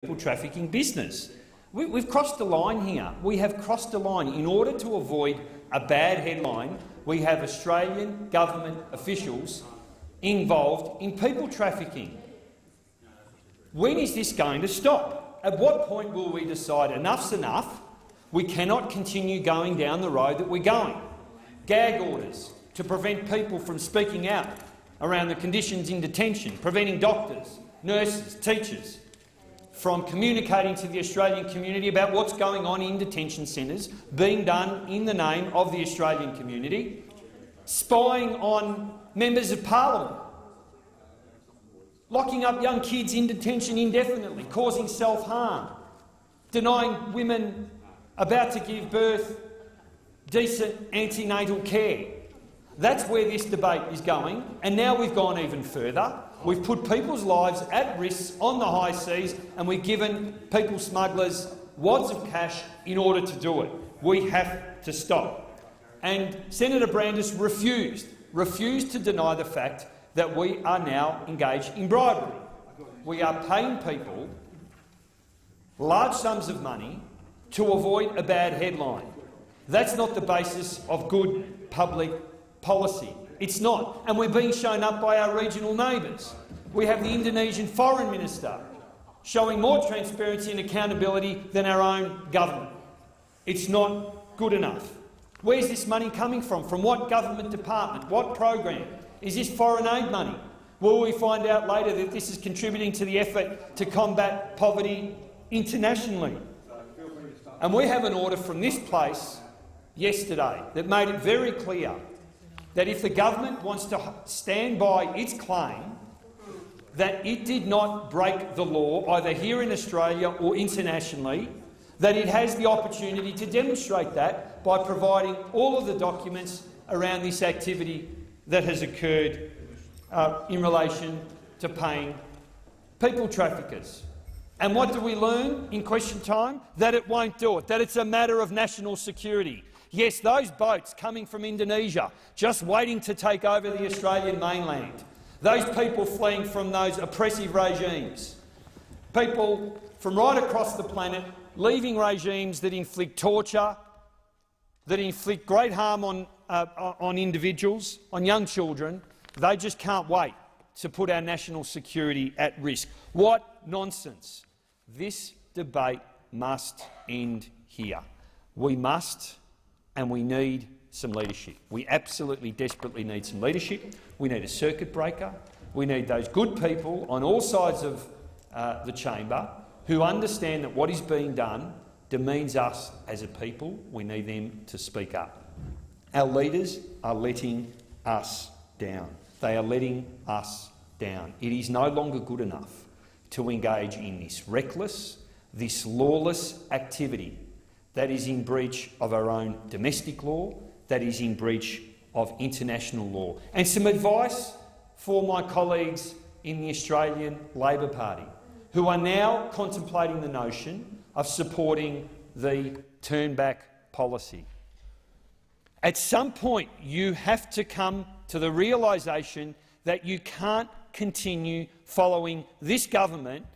people trafficking business. We've crossed the line here. We have crossed the line. In order to avoid a bad headline, we have Australian government officials involved in people trafficking. When is this going to stop? At what point will we decide enough's enough? We cannot continue going down the road that we're going. Gag orders to prevent people from speaking out around the conditions in detention, preventing doctors, nurses, teachers from communicating to the Australian community about what's going on in detention centres being done in the name of the Australian community, spying on members of parliament, locking up young kids in detention indefinitely, causing self-harm, denying women about to give birth decent antenatal care. That's where this debate is going, and now we've gone even further. We've put people's lives at risk on the high seas, and we've given people smugglers wads of cash in order to do it. We have to stop. And Senator Brandis refused to deny the fact that we are now engaged in bribery. We are paying people large sums of money to avoid a bad headline. That's not the basis of good public policy. It's not. And we're being shown up by our regional neighbours. We have the Indonesian Foreign Minister showing more transparency and accountability than our own government. It's not good enough. Where's this money coming from? From what government department? What program? Is this foreign aid money? Will we find out later that this is contributing to the effort to combat poverty internationally? And we have an order from this place yesterday that made it very clear that if the government wants to stand by its claim that it did not break the law, either here in Australia or internationally, that it has the opportunity to demonstrate that by providing all of the documents around this activity that has occurred in relation to paying people traffickers. And what do we learn in question time? That it won't do it, that it's a matter of national security. Yes, those boats coming from Indonesia, just waiting to take over the Australian mainland, those people fleeing from those oppressive regimes, people from right across the planet leaving regimes that inflict torture, that inflict great harm on individuals, on young children, they just can't wait to put our national security at risk. What nonsense. This debate must end here. We must and we need some leadership. We absolutely desperately need some leadership. We need a circuit breaker. We need those good people on all sides of the chamber who understand that what is being done demeans us as a people. We need them to speak up. Our leaders are letting us down. They are letting us down. It is no longer good enough to engage in this reckless, this lawless activity that is in breach of our own domestic law, that is in breach of international law. And some advice for my colleagues in the Australian Labor Party, who are now contemplating the notion of supporting the turn-back policy. At some point, you have to come to the realisation that you can't continue following this government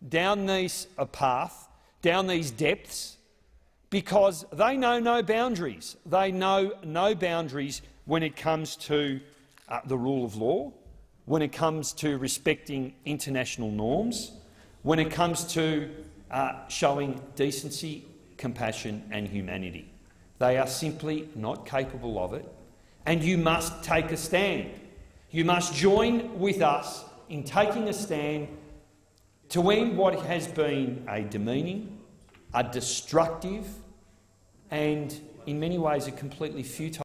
down this path, down these depths, because they know no boundaries. They know no boundaries when it comes to the rule of law, when it comes to respecting international norms, when it comes to showing decency, compassion and humanity. They are simply not capable of it, and you must take a stand. You must join with us in taking a stand to end what has been a demeaning, a destructive and, in many ways, a completely futile